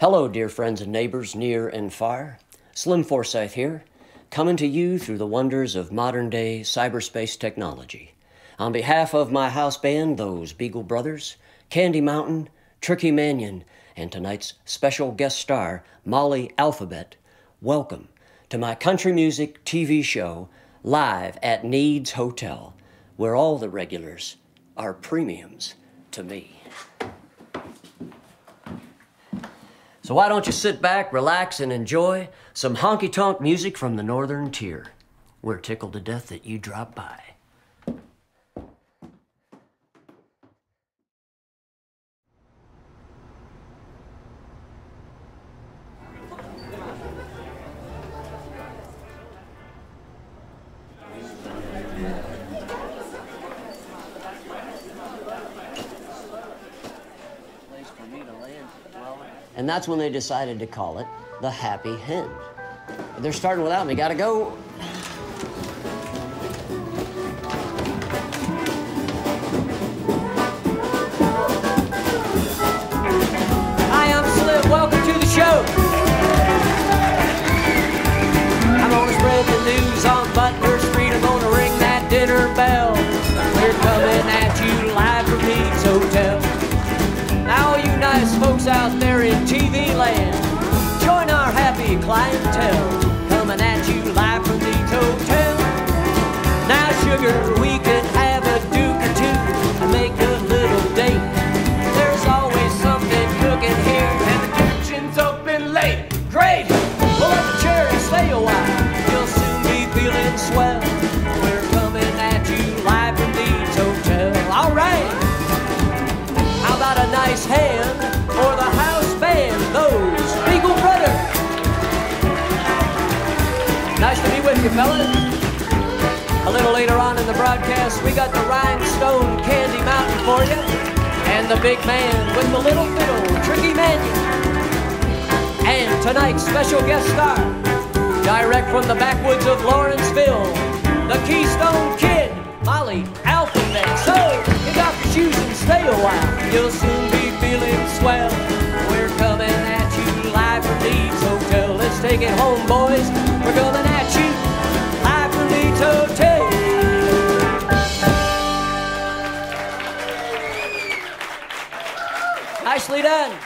Hello, dear friends and neighbors near and far. Slim Forsyth here, coming to you through the wonders of modern-day cyberspace technology. On behalf of my house band, those Beagle Brothers, Candy Mountain, Tricky Mannion, and tonight's special guest star, Molly Alphabet, welcome to my country music TV show live at Nieds Hotel, where all the regulars are premiums to me. So why don't you sit back, relax, and enjoy some honky-tonk music from the Northern Tier. We're tickled to death that you dropped by. And that's when they decided to call it the Happy Hen. They're starting without me. Gotta go. Hi, I'm Slim. Welcome to the show. I'm gonna spread the news on Butler Street. I'm gonna ring that dinner bell. We're coming at you live from Nieds Hotel. Now, all you nice folks out there in TV land, join our happy clientele, coming at you live from Nieds Hotel. Now, sugar, we can have a duke or two and make a little date. There's always something cooking here, and the kitchen's open late. Great! Pull up a chair and stay a while. You'll soon be feeling swell. We're coming at you live from Nieds Hotel. All right! How about a nice hand for the house band, those Beagle Brothers? Nice to be with you, fellas. A little later on in the broadcast, we got the rhinestone Candy Mountain for you, and the big man with the little fiddle, Tricky Mannion. And tonight's special guest star, direct from the backwoods of Lawrenceville, the Keystone Kid, Molly Alphabet. So, kick off your shoes and stay a while. You'll soon be feeling swell. We're coming at you live from Nieds Hotel. Let's take it home, boys. We're coming at you live from Nieds Hotel. Nicely done.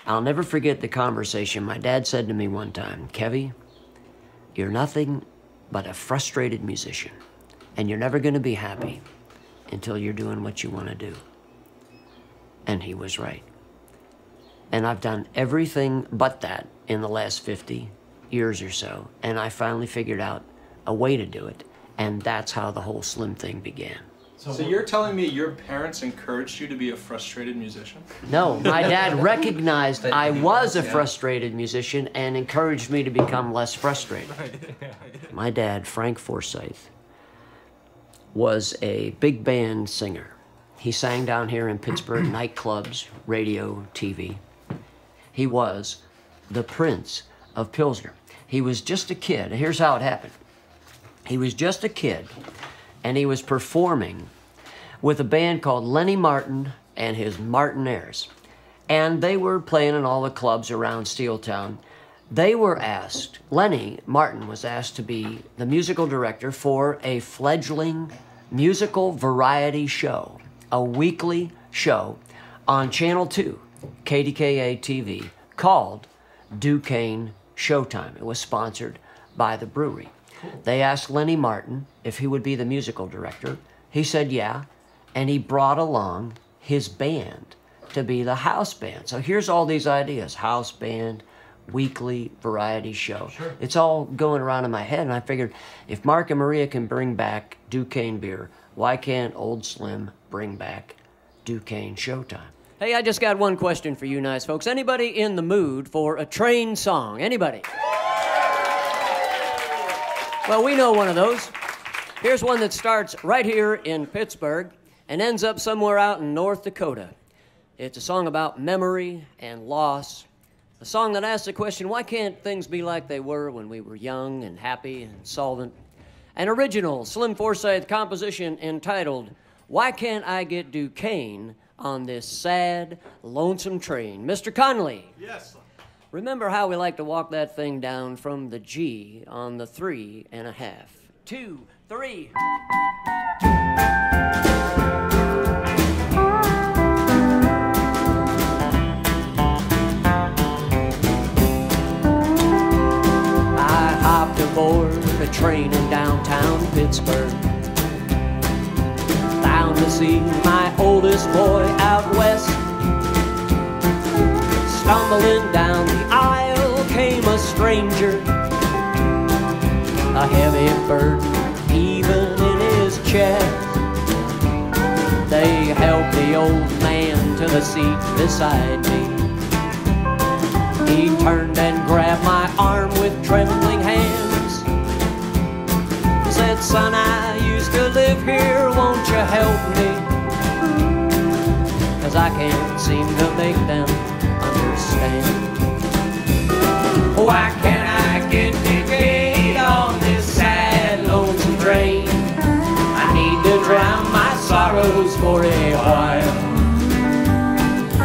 I'll never forget the conversation my dad said to me one time. Kevy, you're nothing but a frustrated musician, and you're never going to be happy until you're doing what you want to do. And he was right. And I've done everything but that in the last 50 years or so, and I finally figured out a way to do it, and that's how the whole Slim thing began. So you're telling me your parents encouraged you to be a frustrated musician? No, my dad recognized I was a frustrated musician and encouraged me to become less frustrated. My dad, Frank Forsyth, was a big band singer. He sang down here in Pittsburgh, nightclubs, radio, TV. He was the Prince of Pilsner. He was just a kid. Here's how it happened. He was just a kid, and he was performing with a band called Lenny Martin and his Martinaires. And they were playing in all the clubs around Steeltown. They were asked, Lenny Martin was asked to be the musical director for a fledgling musical variety show, a weekly show on Channel 2, KDKA TV, called Duquesne Showtime. It was sponsored by the brewery. They asked Lenny Martin if he would be the musical director. He said yeah, and he brought along his band to be the house band. So here's all these ideas: house band, weekly variety show. Sure. It's all going around in my head, and I figured if Mark and Maria can bring back Duquesne beer, why can't old Slim bring back Duquesne Showtime? Hey, I just got one question for you nice folks. Anybody in the mood for a train song? Anybody? Well, we know one of those. Here's one that starts right here in Pittsburgh and ends up somewhere out in North Dakota. It's a song about memory and loss. A song that asks the question, why can't things be like they were when we were young and happy and solvent? An original Slim Forsyth composition entitled, Why Can't I Get Duquesne on This Sad, Lonesome Train? Mr. Connolly. Yes. Remember how we like to walk that thing down from the G on the 3.5. 2, 3. I hopped aboard a train in downtown Pittsburgh, bound to see my oldest boy out west. Stumbling down the aisle came a stranger, a heavy burden even in his chest. They helped the old man to the seat beside me. He turned and grabbed my arm with trembling hands. He said, "Son, I used to live here, won't you help me? 'Cause I can't seem to make them understand. Why can't I get ticket on this sad, lonesome train? I need to drown my sorrows for a while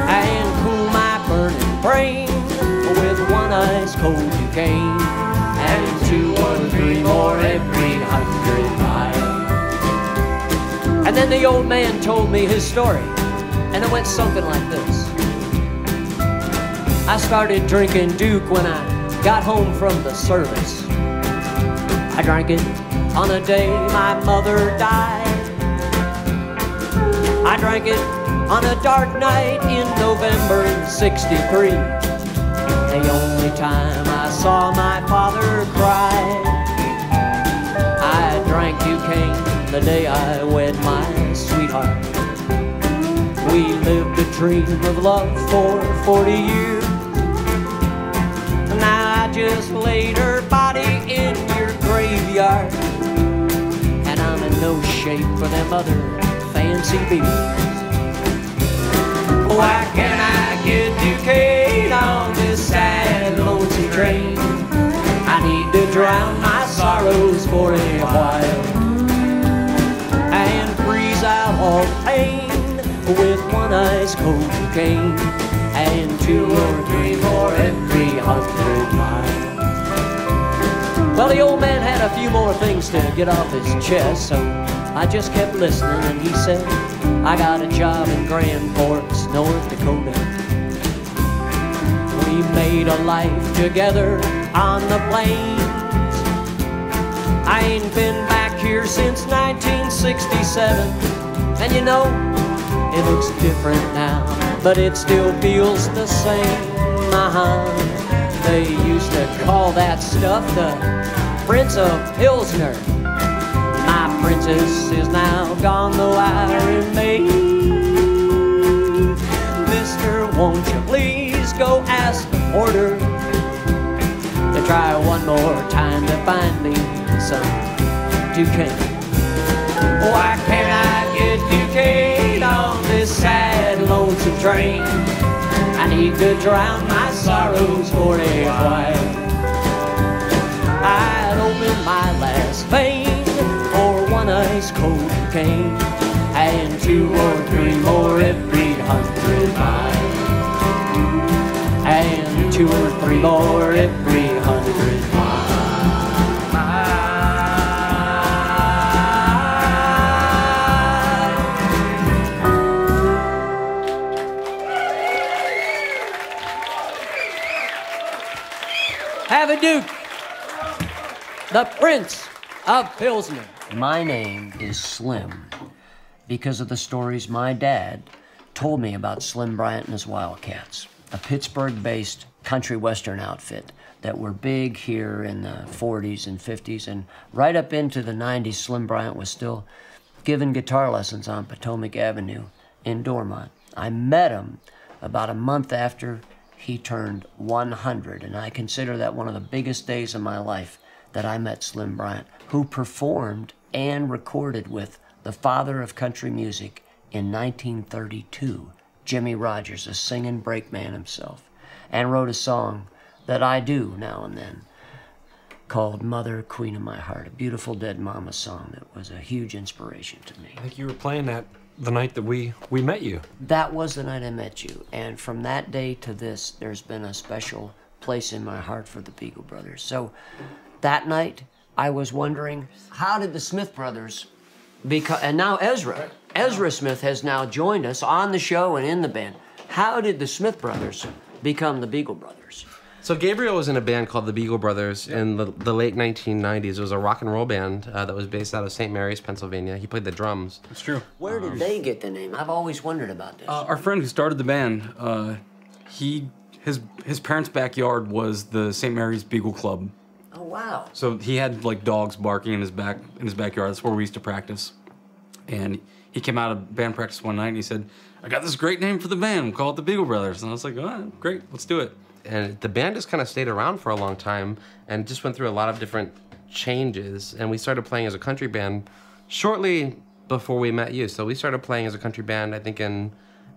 and cool my burning brain with one ice cold Duquesne and 2 or 3 more every 100 miles." And then the old man told me his story, and it went something like this. I started drinking Duke when I got home from the service. I drank it on the day my mother died. I drank it on a dark night in November '63. The only time I saw my father cry. I drank Duquesne the day I wed my sweetheart. We lived a dream of love for 40 years. Now I just laid her body in your graveyard, and I'm in no shape for them other fancy beers. Why can't I get Duquesne on this sad, lonesome train? I need to drown my sorrows for a while and freeze out all pain with one ice cold Duquesne and 2 or 3 more every 100 miles. Well, the old man had a few more things to get off his chest, so I just kept listening, and he said, "I got a job in Grand Forks, North Dakota. We made a life together on the plains. I ain't been back here since 1967, and you know, it looks different now, but it still feels the same. They used to call that stuff the Prince of Pilsner. My princess is now gone, though I remain. Mister, won't you please go ask the porter to try one more time to find me some Duquesne. Why can't I get Duquesne on this sad, lonesome train? I need to drown my sorrows for a while. I'd open my last vein for one ice cold Duquesne and 2 or 3 more every 100 miles. And 2 or 3 more every 100 miles. Have a Duke, the Prince of Pilsner. My name is Slim because of the stories my dad told me about Slim Bryant and his Wildcats, a Pittsburgh-based country western outfit that were big here in the 40s and 50s, and right up into the 90s, Slim Bryant was still giving guitar lessons on Potomac Avenue in Dormont. I met him about a month after he turned 100, and I consider that one of the biggest days of my life that I met Slim Bryant, who performed and recorded with the father of country music in 1932, Jimmy Rogers, a singing brakeman himself, and wrote a song that I do now and then called Mother, Queen of My Heart, a beautiful dead mama song that was a huge inspiration to me. I think you were playing that the night that we met you. That was the night I met you, and from that day to this, there's been a special place in my heart for the Beagle Brothers. So that night, I was wondering, how did the Smith Brothers become, and now Ezra Smith has now joined us on the show and in the band. How did the Smith Brothers become the Beagle Brothers? So Gabriel was in a band called the Beagle Brothers in the late 1990s. It was a rock and roll band that was based out of St. Mary's, Pennsylvania. He played the drums. It's true. Where did they get the name? I've always wondered about this. Our friend who started the band, his parents' backyard was the St. Mary's Beagle Club. Oh, wow. So he had like dogs barking in his backyard. That's where we used to practice. And he came out of band practice one night and he said, "I got this great name for the band. We'll call it the Beagle Brothers." And I was like, "Oh, great, let's do it." And the band just kind of stayed around for a long time and just went through a lot of different changes. And we started playing as a country band shortly before we met you. So we started playing as a country band, I think, in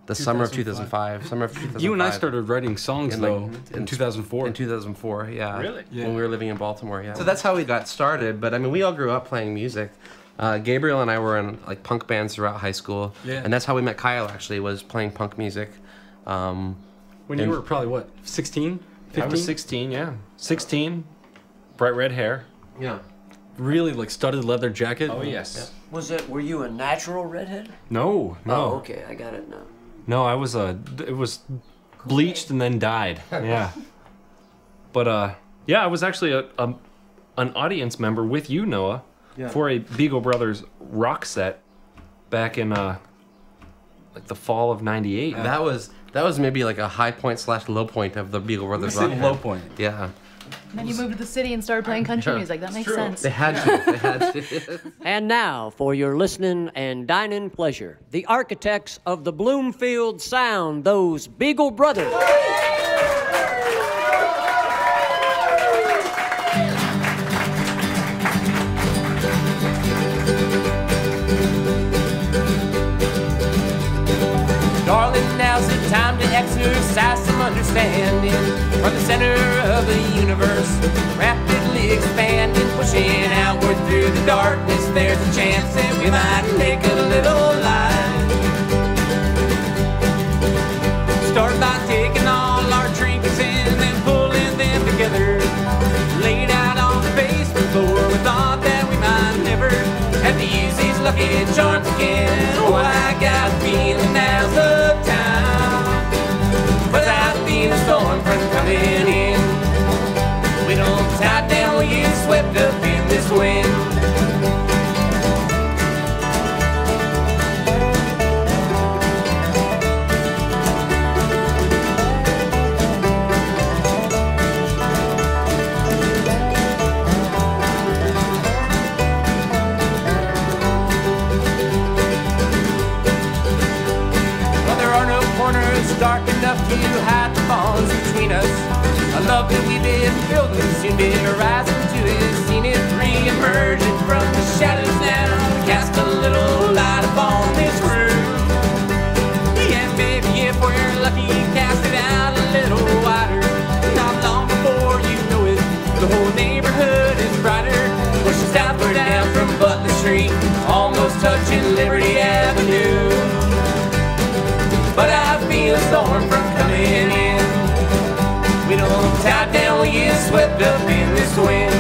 the summer of 2005. Summer of 2005. You and I started writing songs, though, in 2004. In 2004, yeah. Really? Yeah. When we were living in Baltimore, yeah. So that's how we got started. But, I mean, we all grew up playing music. Gabriel and I were in, like, punk bands throughout high school. Yeah. And that's how we met Kyle, actually, was playing punk music. When you were probably, what, 16? 15? I was 16, yeah. 16, bright red hair. Yeah. Really, like, studded leather jacket? Oh, yes. Were you a natural redhead? No, no. Oh, okay, I got it now. No, it was bleached and then dyed. Yeah. But, yeah, I was actually an audience member with you, Noah, for a Beagle Brothers rock set back in, like, the fall of '98. That was maybe like a high point / low point of the Beagle Brothers rock band. Low point. Yeah. And then you moved to the city and started playing country music. That makes sense. They had to. They had to. And now, for your listening and dining pleasure, the architects of the Bloomfield Sound, those Beagle Brothers. Darling, now's the time to exercise some understanding. From the center of the universe, rapidly expanding, pushing outward through the darkness. There's a chance that we might take a little life. Start by taking all our trinkets in and pulling them together. Laid out on the basement floor, we thought that we might never have to use these lucky charms again. Oh, I got a feeling now's the time, without being a storm front coming in. We don't tie down, we get swept up in this wind. Dark enough to hide the bonds between us. A love that we've been building soon did arise into it. Seen it re-emerging from the shadows now. Cast a little light upon this room. Yeah, baby, if we're lucky, cast it out a little wider. Not long before you know it, the whole neighborhood is brighter. Pushing southward down from Butler Street, almost touching Liberty Avenue. But I feel a storm from coming in. We don't tie down, we get swept up in this wind.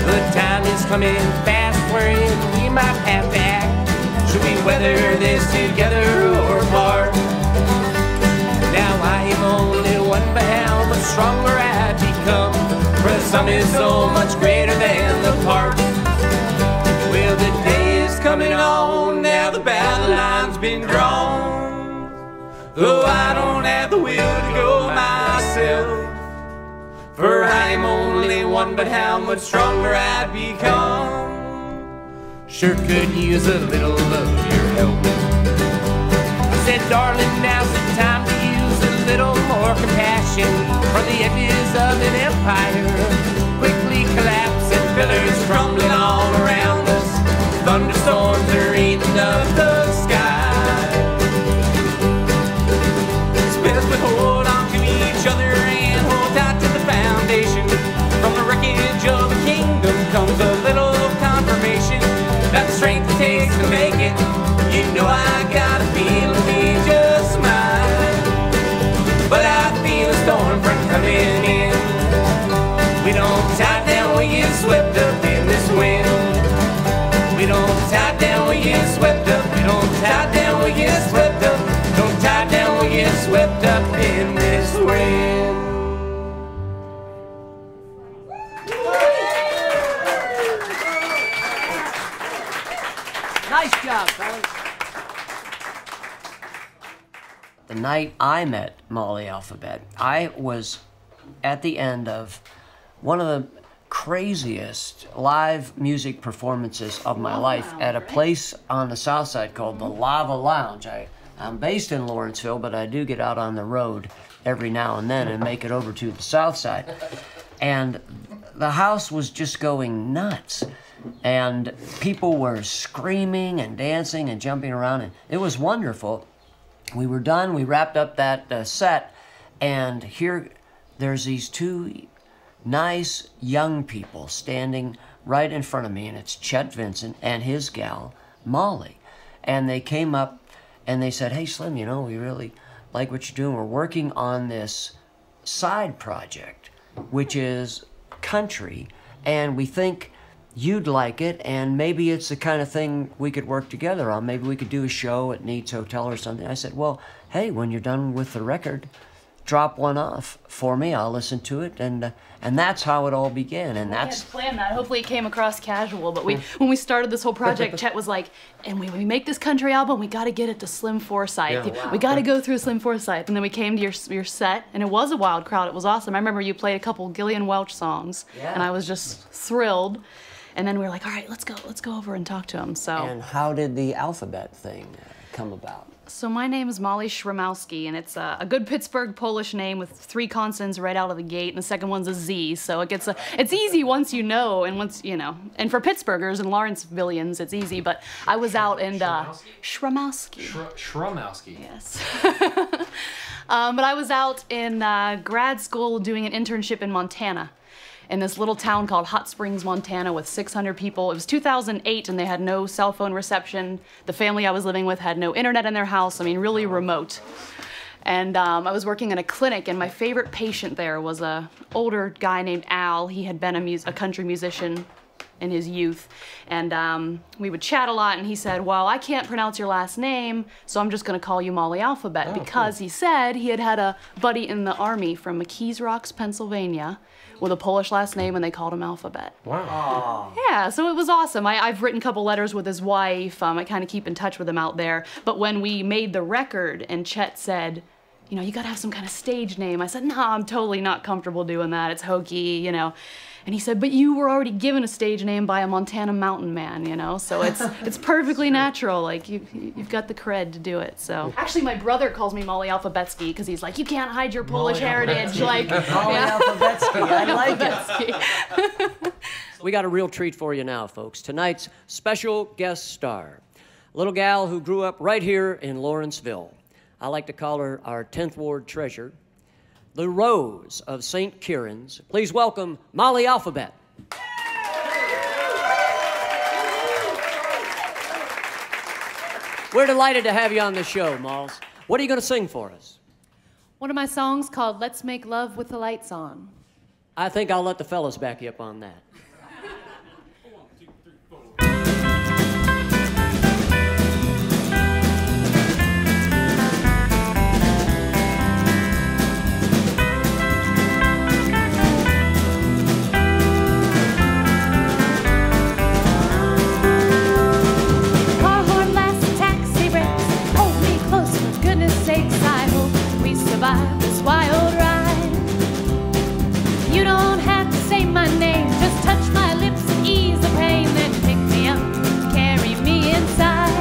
The time is coming fast, wherein we might have to act. Should we weather this together or apart? Now I am only one, but how much stronger I've become. For the sum is so much greater than the part. Well, the day is coming on, now the battle line's been drawn. Though I don't have the will to go myself, for I am only one, but how much stronger I've become. Sure could use a little of your help. I said, darling, now's the time to use a little more compassion. From the edges of an empire, quickly collapsing, pillars crumbling all around us. Thunderstorms are eating up the sky. Spent swept up. We don't tie down, we get swept up. Don't tie down, we get swept up in this wind. Nice job, fellas. The night I met Molly Alphabet, I was at the end of one of the craziest live music performances of my life at a place on the south side called the Lava Lounge. I'm based in Lawrenceville, but I do get out on the road every now and then and make it over to the south side. And the house was just going nuts. And people were screaming and dancing and jumping around, and it was wonderful. We were done, we wrapped up that set, and here there's these two nice young people standing right in front of me, and it's Chet Vincent and his gal, Molly. And they came up and they said, "Hey Slim, you know, we really like what you're doing. We're working on this side project, which is country, and we think you'd like it, and maybe it's the kind of thing we could work together on. Maybe we could do a show at Nieds Hotel or something." I said, "Well, hey, when you're done with the record, drop one off for me. I'll listen to it." And that's how it all began. And that's... We had planned that. Hopefully it came across casual, but when we started this whole project, Chet was like, "And when we make this country album, we got to get it to Slim Forsythe. Yeah. We got to go through Slim Forsythe." And then we came to your set, and it was a wild crowd. It was awesome. I remember you played a couple Gillian Welch songs, and I was just thrilled. And then we were like, "All right, let's go over and talk to him." So. And how did the alphabet thing come about? So my name is Molly Szramowski, and it's a good Pittsburgh Polish name with 3 consonants right out of the gate, and the second one's a Z. So it's easy once you know, and once you know. And for Pittsburghers and Lawrencevillians, it's easy. But I was out in Szramowski. Szramowski. Yes. But I was out in grad school doing an internship in Montana, in this little town called Hot Springs, Montana, with 600 people. It was 2008, and they had no cell phone reception. The family I was living with had no internet in their house. I mean, really remote. And I was working in a clinic, and my favorite patient there was an older guy named Al. He had been a country musician in his youth, and we would chat a lot, and he said, "Well, I can't pronounce your last name, so I'm just going to call you Molly Alphabet," because he said he had a buddy in the Army from McKees Rocks, Pennsylvania, with a Polish last name, and they called him Alphabet. Wow. Yeah, so it was awesome. I've written a couple letters with his wife. I kind of keep in touch with him out there. But when we made the record and Chet said, "You know, you got to have some kind of stage name," I said, "No, I'm totally not comfortable doing that. It's hokey, you know." And he said, "But you were already given a stage name by a Montana mountain man, you know, so it's perfectly natural. Like, you've got the cred to do it." So actually, my brother calls me Molly Alphabetsky because he's like, "You can't hide your Polish heritage." Like, Molly Alphabetsky, I like it. Alphabetsky. We got a real treat for you now, folks. Tonight's special guest star, a little gal who grew up right here in Lawrenceville. I like to call her our 10th Ward treasure, the Rose of St. Kieran's. Please welcome Molly Alphabet. We're delighted to have you on the show, Molls. What are you going to sing for us? One of my songs called "Let's Make Love with the Lights On." I think I'll let the fellas back you up on that. This wild ride. You don't have to say my name, just touch my lips and ease the pain, then pick me up, carry me inside.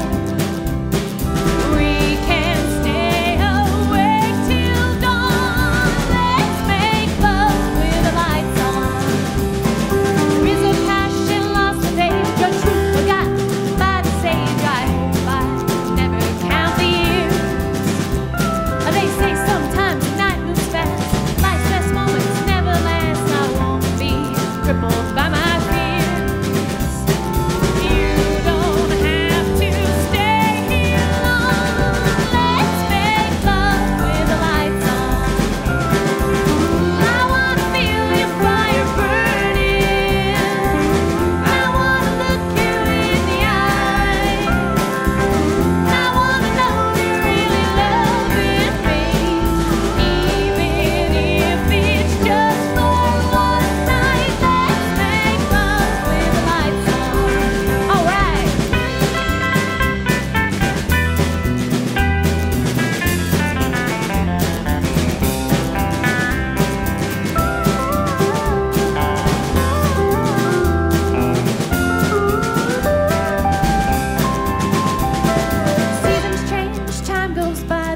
We can stay awake till dawn. Let's make love with the lights on. There is a passion lost with age, a truth forgotten by the sage. I hope I never count the years. They say sometimes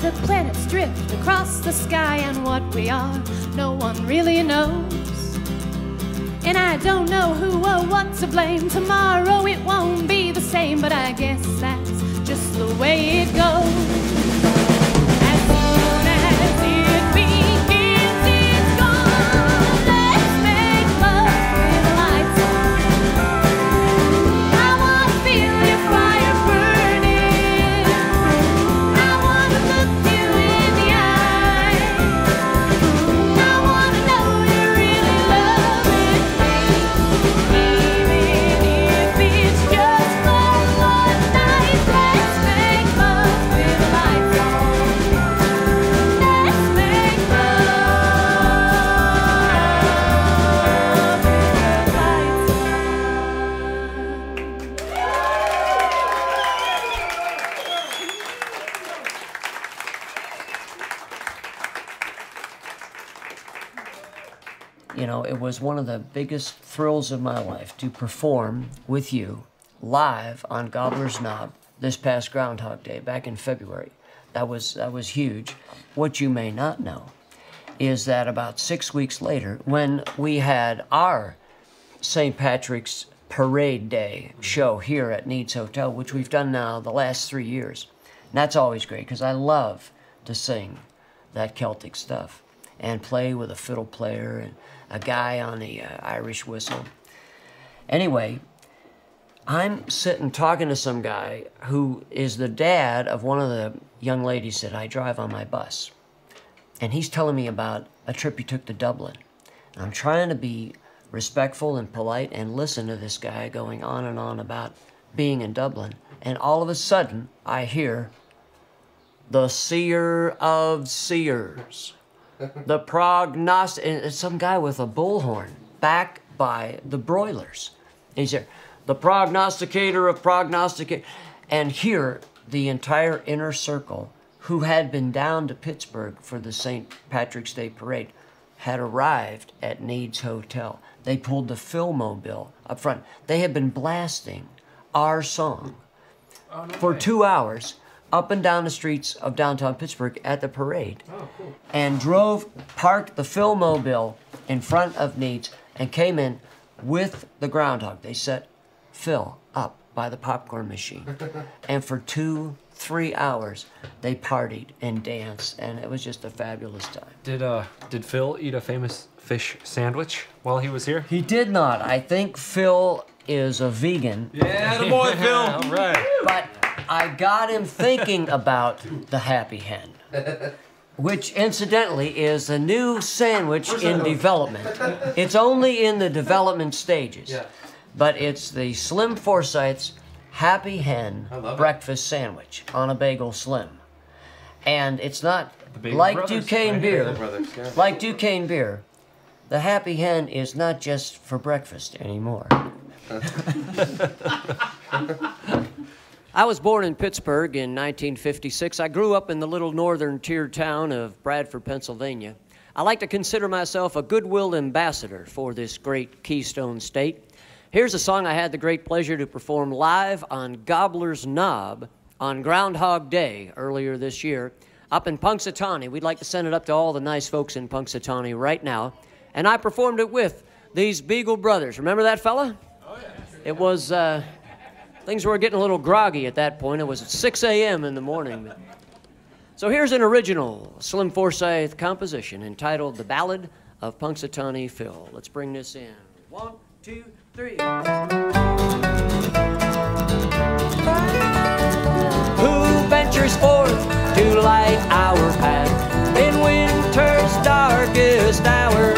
the planets drift across the sky, and what we are, no one really knows. And I don't know who or what to blame. Tomorrow it won't be the same, but I guess that's just the way it goes. As soon as it begins, it's gone. Let's make love with the lights on. I want to feel your fire burning. I want to look you in the eye. I want to know you really love me. Even if it's just for one night, let's make love with the lights on. Let's make You know, it was one of the biggest thrills of my life to perform with you live on Gobbler's Knob this past Groundhog Day back in February. That was huge. What you may not know is that about 6 weeks later, when we had our St. Patrick's Parade Day show here at Nieds Hotel, which we've done now the last 3 years, and that's always great because I love to sing that Celtic stuff and play with a fiddle player and a guy on the Irish whistle. Anyway, I'm sitting talking to some guy who is the dad of one of the young ladies that I drive on my bus. And he's telling me about a trip he took to Dublin. And I'm trying to be respectful and polite and listen to this guy going on and on about being in Dublin. And all of a sudden, I hear the seer of seers. The prognostic, and it's some guy with a bullhorn back by the broilers. And he's there, the prognosticator of prognosticate. And here, the entire inner circle, who had been down to Pittsburgh for the St. Patrick's Day Parade, had arrived at Nieds Hotel. They pulled the Philmobile up front. They had been blasting our song for 2 hours up and down the streets of downtown Pittsburgh at the parade. Oh, cool. And parked the Philmobile in front of Nieds and came in with the Groundhog. They set Phil up by the popcorn machine. And for 2-3 hours, they partied and danced, and it was just a fabulous time. Did Phil eat a famous fish sandwich while he was here? He did not. I think Phil is a vegan. Yeah, the boy, Phil. All right. But I got him thinking about the Happy Hen, which incidentally is a new sandwich in development. It's only in the development stages, but it's the Slim Forsyth's Happy Hen breakfast sandwich on a bagel slim. And it's not like Duquesne beer. Like Duquesne beer, the Happy Hen is not just for breakfast anymore. I was born in Pittsburgh in 1956. I grew up in the little northern tier town of Bradford, Pennsylvania. I like to consider myself a goodwill ambassador for this great Keystone State. Here's a song I had the great pleasure to perform live on Gobbler's Knob on Groundhog Day earlier this year up in Punxsutawney. We'd like to send it up to all the nice folks in Punxsutawney right now. And I performed it with these Beagle Brothers. Remember that fella? Oh, yeah. It was... things were getting a little groggy at that point. It was at 6 a.m. in the morning. So here's an original Slim Forsyth composition entitled The Ballad of Punxsutawney Phil. Let's bring this in. 1, 2, 3. Who ventures forth to light our path in winter's darkest hour?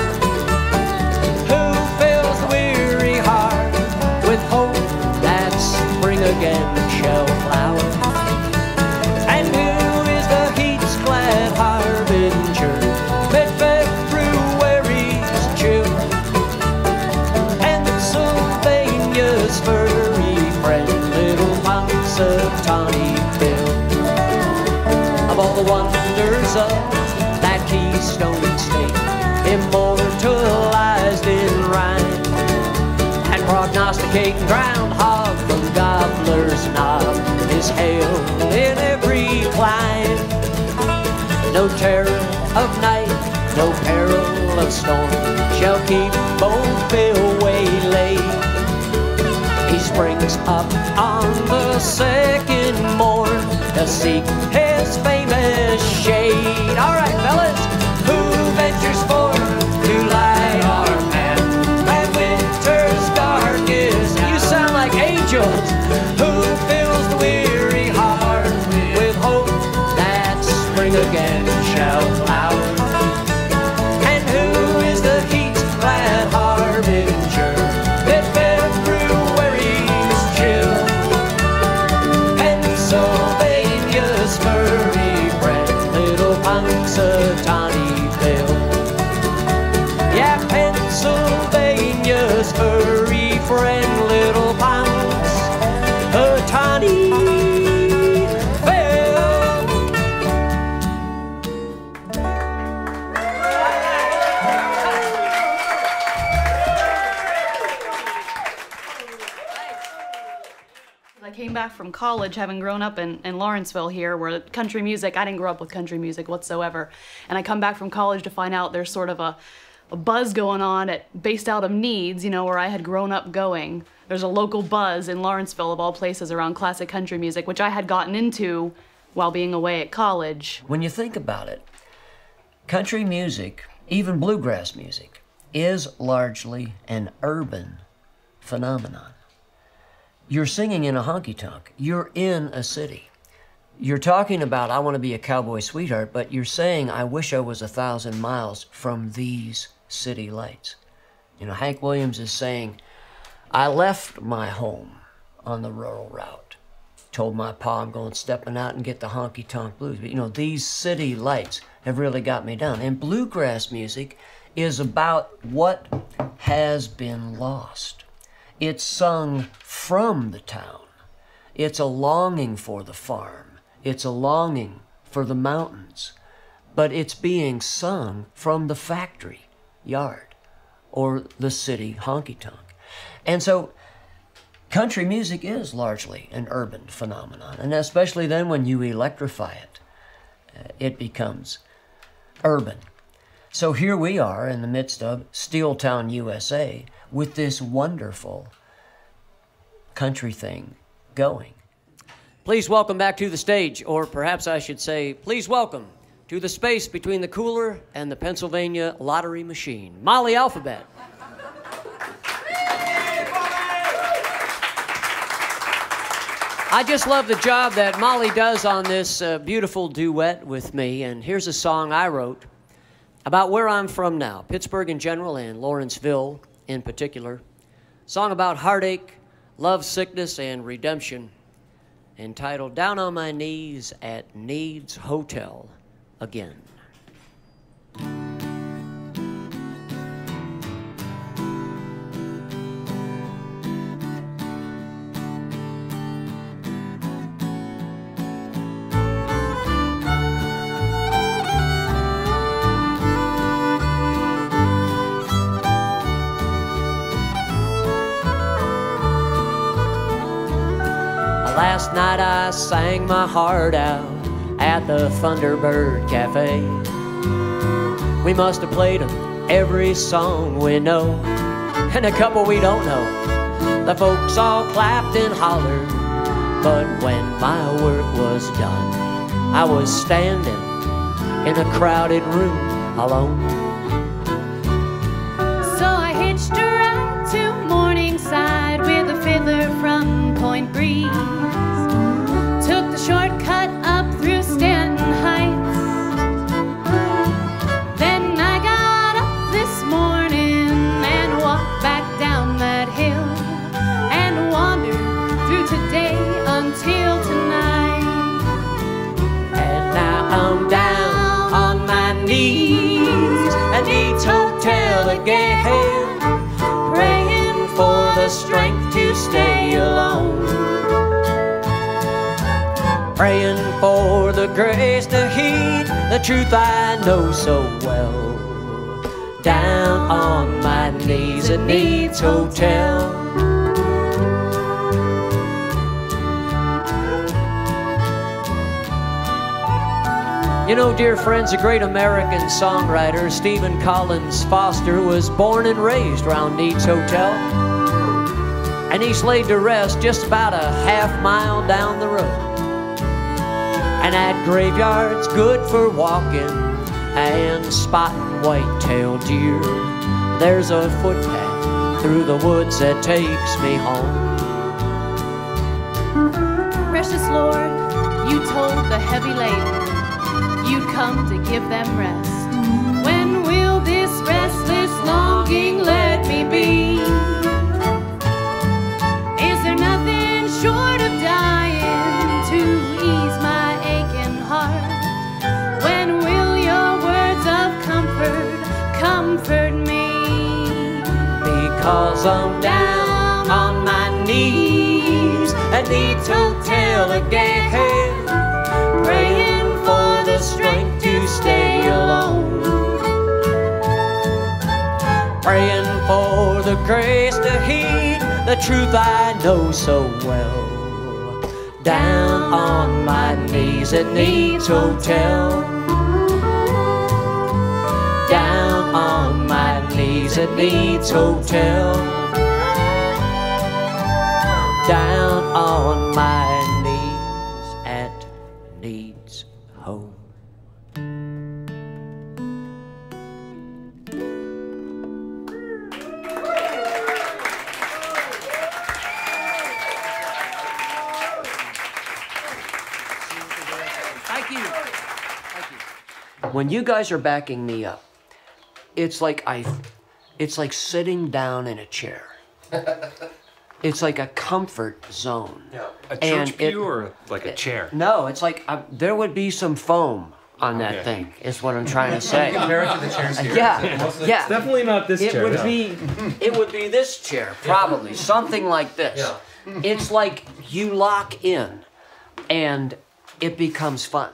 Who fills the weary heart with hope that spring again shall flower? And who is the heat's glad harbinger mid-February's chill? And Sylvania's furry friend, little Punxsutawney Phil. Of all the wonders of that Keystone State, immortalized in rhyme, and prognosticating groundhog from Gobbler's Knob is hailed in every clime. No terror of night, no peril of storm shall keep both Bill waylaid. He springs up on the second morn to seek his famous shade. All right, fellas, who ventures forth to light our path at winter's darkest? You sound like angels. Who fills the weary heart with hope that spring again shall flower? And who is the heat's glad harbinger that February's chill? Pennsylvania's furry friend, little Punxsutawney Phil. Yeah, Pennsylvania's furry friend, little Punxsutawney Phil. I came back from college, having grown up in Lawrenceville here, where country music, I didn't grow up with country music whatsoever. And I come back from college to find out there's sort of a buzz going on based out of Nieds, you know, where I had grown up going. There's a local buzz in Lawrenceville, of all places, around classic country music, which I had gotten into while being away at college. When you think about it, country music, even bluegrass music, is largely an urban phenomenon. You're singing in a honky-tonk. You're in a city. You're talking about, I want to be a cowboy sweetheart, but you're saying, I wish I was 1,000 miles from these city lights. You know, Hank Williams is saying, I left my home on the rural route. Told my pa I'm going stepping out and get the honky-tonk blues. But you know, these city lights have really got me down. And bluegrass music is about what has been lost. It's sung from the town. It's a longing for the farm. It's a longing for the mountains. But it's being sung from the factory yard or the city honky-tonk. And so country music is largely an urban phenomenon. And especially then when you electrify it, it becomes urban. So here we are in the midst of Steeltown, USA, with this wonderful country thing going. Please welcome back to the stage, or perhaps I should say, please welcome to the space between the cooler and the Pennsylvania lottery machine, Molly Alphabet. I just love the job that Molly does on this beautiful duet with me, and here's a song I wrote about where I'm from now, Pittsburgh in general and Lawrenceville in particular. Song about heartache, love, sickness, and redemption, entitled Down on My Knees at Nieds Hotel Again. Last night I sang my heart out at the Thunderbird Cafe. We must have played 'em every song we know, and a couple we don't know. The folks all clapped and hollered, but when my work was done, I was standing in a crowded room alone. So I hitched a ride to Morningside with a fiddler from Point Breeze. Took the shortcut up through Stanton Heights. Then I got up this morning and walked back down that hill and wandered through today until tonight. And now I'm down on my knees at Nieds Hotel again, praying for the strength to stay alone. Praying for the grace to heed the truth I know so well. Down on my knees at Nieds Hotel. You know, dear friends, a great American songwriter, Stephen Collins Foster, was born and raised around Nieds Hotel. And he's laid to rest just about a half-mile down the road. And that graveyard's good for walking and spotting white-tailed deer. There's a footpath through the woods that takes me home. Precious Lord, you told the heavy laden you'd come to give them rest. When will this restless longing let me be? Is there nothing short of dying to ease my aching heart? When will your words of comfort me? Because I'm down on my knees at Nieds Hotel again, praying for the strength to stay alone, praying for the grace to heed the truth I know so well. Down on my knees at Nieds Hotel, down on my knees at Nieds Hotel, down on my knees at Nieds Home. Thank you. Thank you. When you guys are backing me up, it's like sitting down in a chair. It's like a comfort zone. Yeah. A church pew or like a chair? No, it's like there would be some foam on that thing, is what I'm trying to say. Compare it to the chairs here. Yeah, yeah. It's definitely not this chair. It would be this chair, probably. Something like this. Yeah. It's like you lock in, and it becomes fun.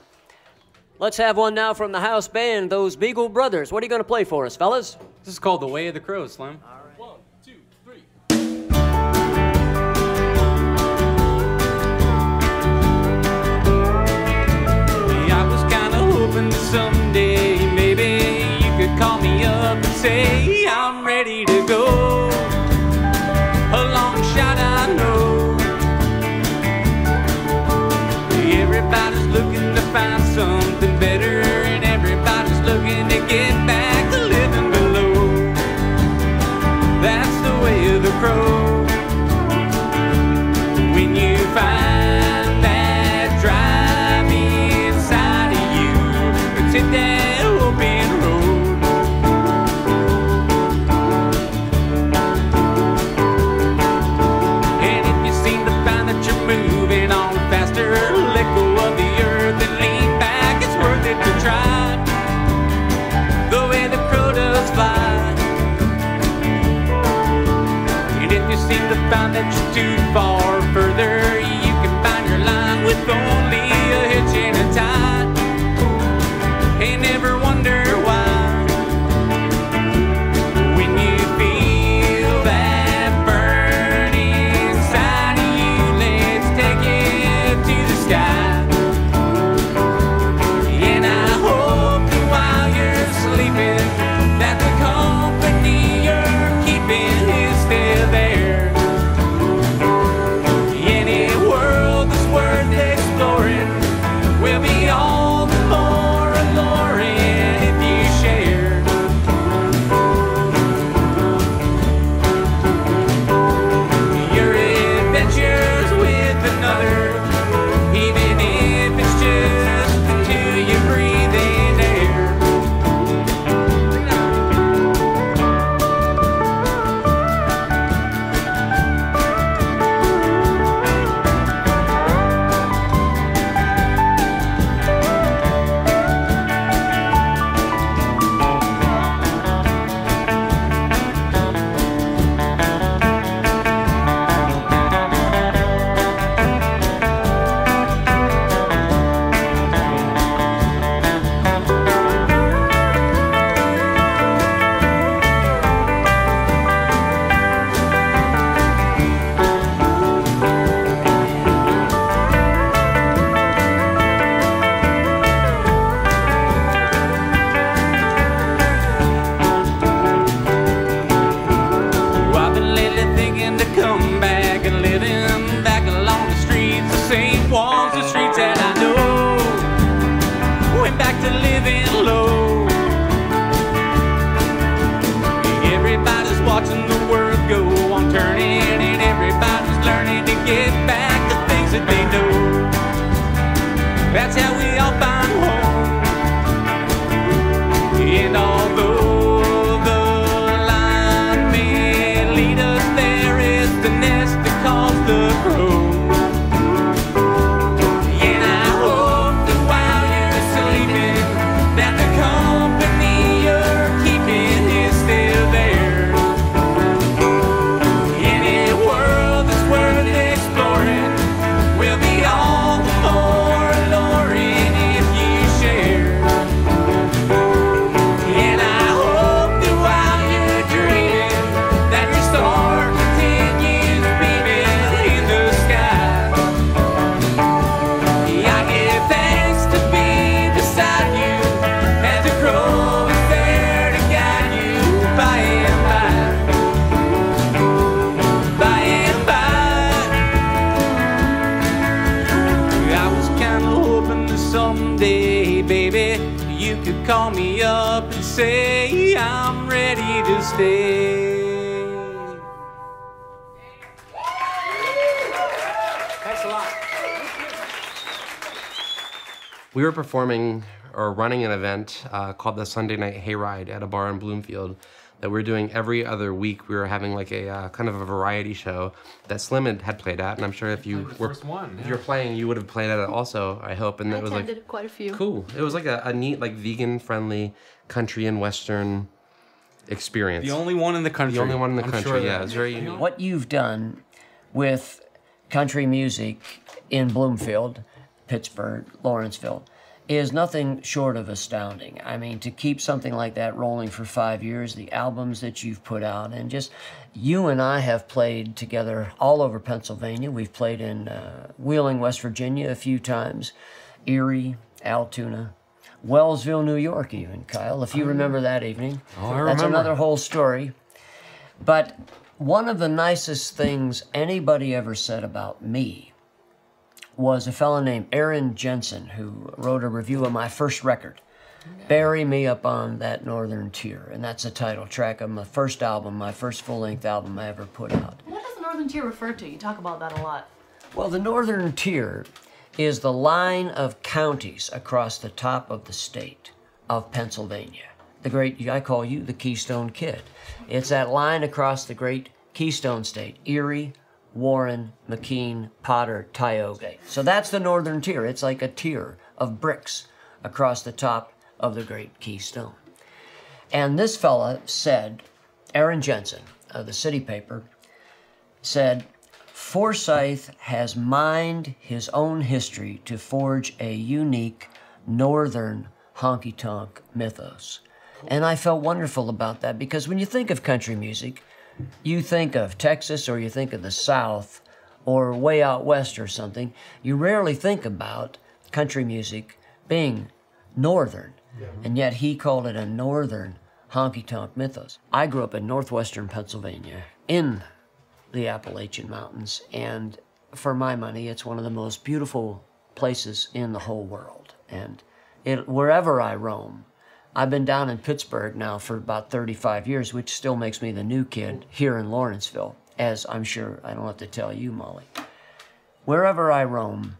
Let's have one now from the house band, those Beagle Brothers. What are you going to play for us, fellas? This is called The Way of the Crow, Slim. One, two, three. I was kinda hoping that someday maybe you could call me up and say I'm ready to go. A long shot, I know. Everybody's looking to find something better, and everybody's looking to get back to living below. That's the way of the crow. When you find that drive inside of you, it's hit that open road. went back to living low. Everybody's watching the world go on turning, and everybody's learning to get back the things that they know. That's how we all find home. And although the line may lead us there, is the nest that calls the crow. And I hope that while you're sleeping, that the company you're keeping is still there. Any world that's worth exploring will be all the more alluring if you share. And I hope that while you're dreaming, that your star continues beaming in the sky. I give thanks to be beside you, and the crow is there to guide you by and by. By and by. I was kinda hoping that someday, baby, you could call me up and say I'm ready to stay. We were performing or running an event called the Sunday Night Hayride at a bar in Bloomfield that we're doing every other week. We were having like a kind of a variety show that Slim had played at, and I'm sure if you were first one, if you're playing, you would have played at it also. I hope, and I it was like attended quite a few. cool. It was like a neat, like vegan-friendly country and western experience. The only one in the country. The only one in the I'm country. sure Yeah, that- it's very unique. What you've done with country music in Bloomfield, Pittsburgh, Lawrenceville, is nothing short of astounding. I mean, to keep something like that rolling for 5 years, the albums that you've put out, and just, you and I have played together all over Pennsylvania. We've played in Wheeling, West Virginia a few times, Erie, Altoona, Wellsville, New York even, Kyle, if you remember that evening. Oh, I That's remember. another whole story. But one of the nicest things anybody ever said about me was a fellow named Aaron Jensen, who wrote a review of my first record, Bury Me Up on That Northern Tier. And that's the title track of my first album, my first full-length album I ever put out. What does the Northern Tier refer to? You talk about that a lot. Well, the Northern Tier is the line of counties across the top of the state of Pennsylvania. The great, I call you the Keystone Kid. It's that line across the great Keystone State, Erie, Warren, McKean, Potter, Tioga. So that's the Northern Tier. It's like a tier of bricks across the top of the great Keystone. And this fella said, Aaron Jensen of the City Paper, said, Forsyth has mined his own history to forge a unique northern honky-tonk mythos. And I felt wonderful about that, because when you think of country music, you think of Texas or you think of the South or way out west or something. You rarely think about country music being northern. And yet he called it a northern honky-tonk mythos. I grew up in northwestern Pennsylvania in the Appalachian Mountains, and for my money, it's one of the most beautiful places in the whole world. And wherever I roam, I've been down in Pittsburgh now for about 35 years, which still makes me the new kid here in Lawrenceville, as I'm sure I don't have to tell you, Molly. Wherever I roam,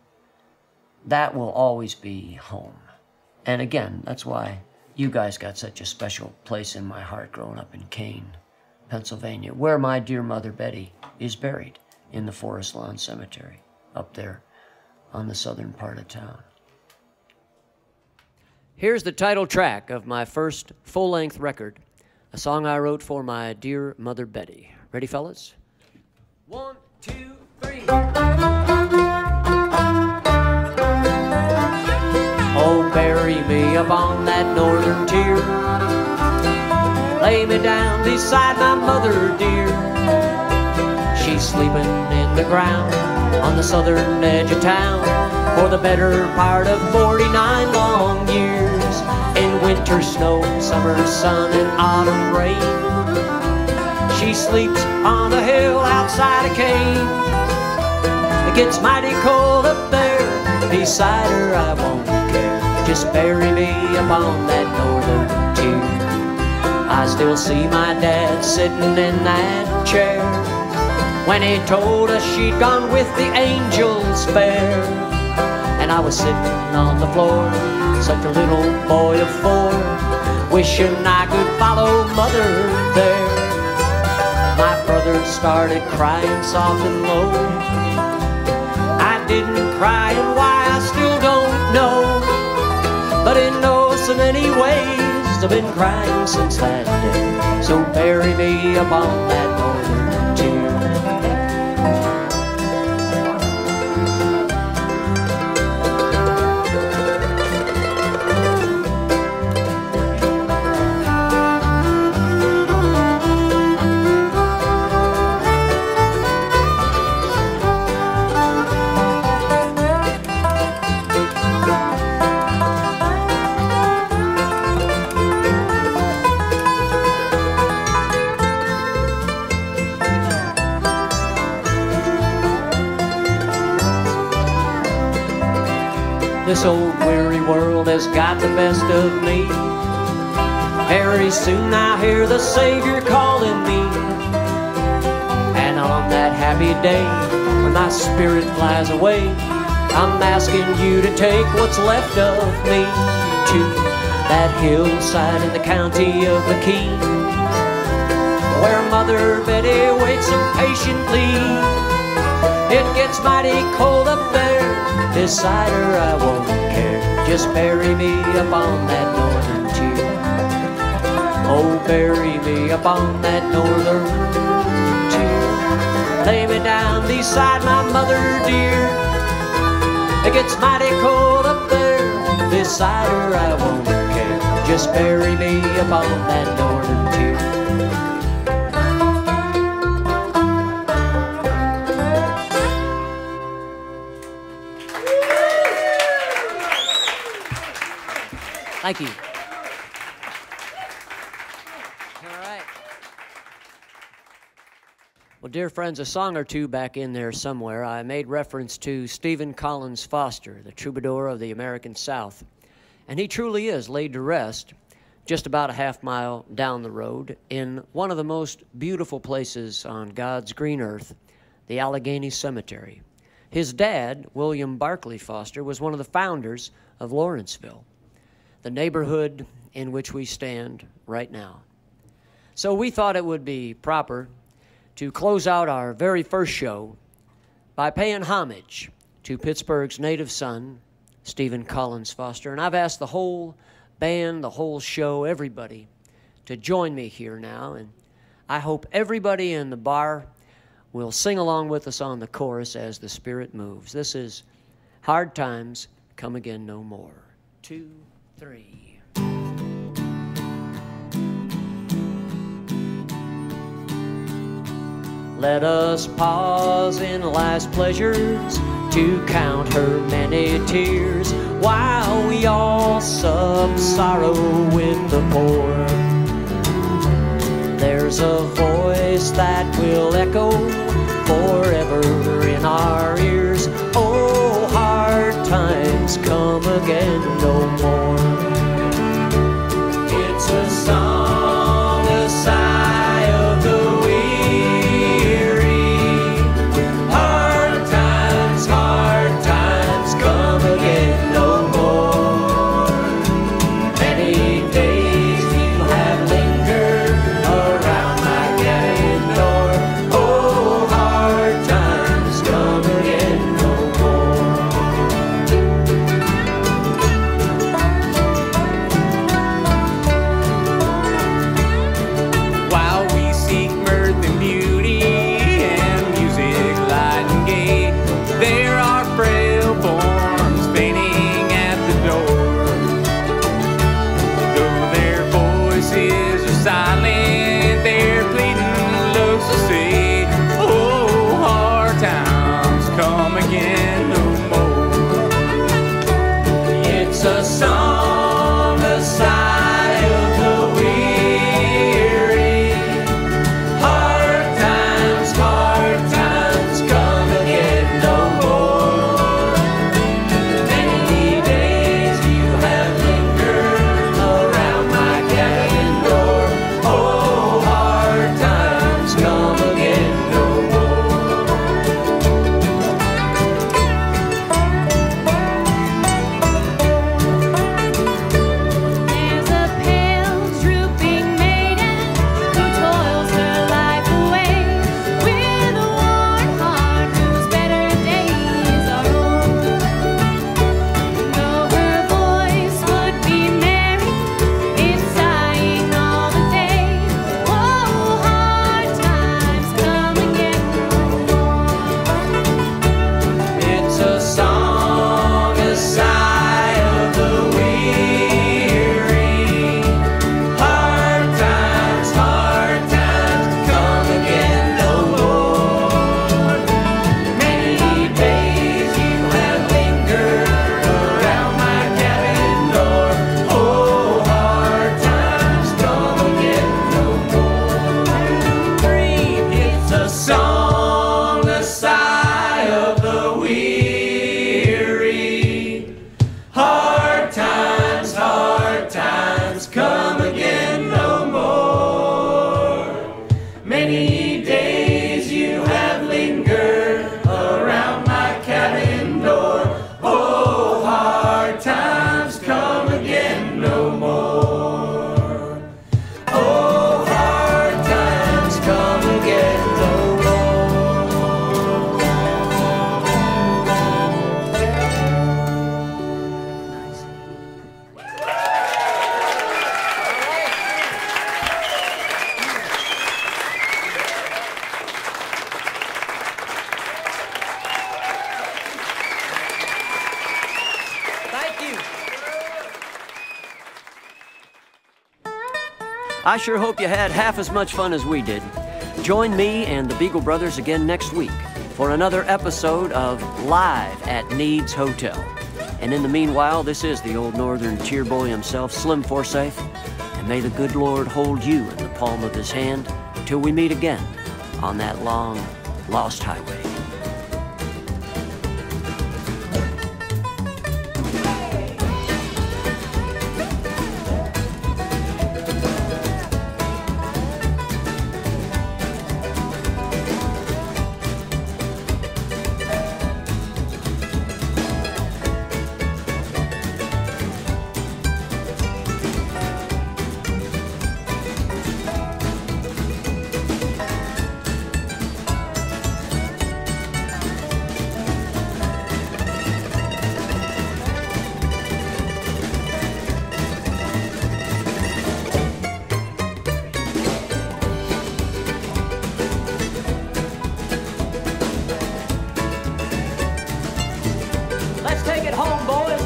that will always be home. And again, that's why you guys got such a special place in my heart growing up in Kane, Pennsylvania, where my dear mother Betty is buried in the Forest Lawn Cemetery up there on the southern part of town. Here's the title track of my first full-length record, a song I wrote for my dear mother Betty. Ready, fellas? 1, 2, 3. Oh, bury me up on that northern tier. Lay me down beside my mother dear. She's sleeping in the ground on the southern edge of town for the better part of 49 long years. In winter snow, summer sun, and autumn rain, she sleeps on a hill outside of Kane. It gets mighty cold up there, beside her I won't care. just bury me upon that northern tier. I still see my dad sitting in that chair when he told us she'd gone with the angels fair. And I was sitting on the floor, such a little boy of 4, wishing I could follow mother there. My brother started crying soft and low. I didn't cry, and why I still don't know. But in oh so many ways I've been crying since that day. So bury me upon that northern tier. This old weary world has got the best of me. Very soon I'll hear the Savior calling me. And on that happy day when my spirit flies away, I'm asking you to take what's left of me to that hillside in the county of McKean, where Mother Betty waits so patiently. It gets mighty cold up there. Beside her I won't care. Just bury me upon that northern tier. Oh, bury me upon that northern tier. Lay me down beside my mother dear. It gets mighty cold up there. Beside her I won't care. Just bury me upon that northern tier. Thank you. All right. Well, dear friends, a song or two back in there somewhere, I made reference to Stephen Collins Foster, the troubadour of the American South. And he truly is laid to rest just about a half-mile down the road in one of the most beautiful places on God's green earth, the Allegheny Cemetery. His dad, William Barclay Foster, was one of the founders of Lawrenceville, the neighborhood in which we stand right now. So we thought it would be proper to close out our very first show by paying homage to Pittsburgh's native son, Stephen Collins Foster. And I've asked the whole band, the whole show, everybody to join me here now. And I hope everybody in the bar will sing along with us on the chorus as the Spirit moves. This is Hard Times Come Again No More. 2, 3. Let us pause in life's pleasures to count her many tears, while we all sub sorrow with the poor. There's a voice that will echo forever in our ears. Oh, hard times come again no more. It's a song, a sigh of the weary. Hard times come again no more. Many days you have lingered around my cabin door. Oh, hard times come again no more. I sure hope you had half as much fun as we did. Join me and the Beagle Brothers again next week for another episode of Live at Nieds Hotel. And in the meanwhile, this is the old northern cheerboy himself, Slim Forsyth, and may the good Lord hold you in the palm of his hand till we meet again on that long, lost highway. Let's take it home, boys.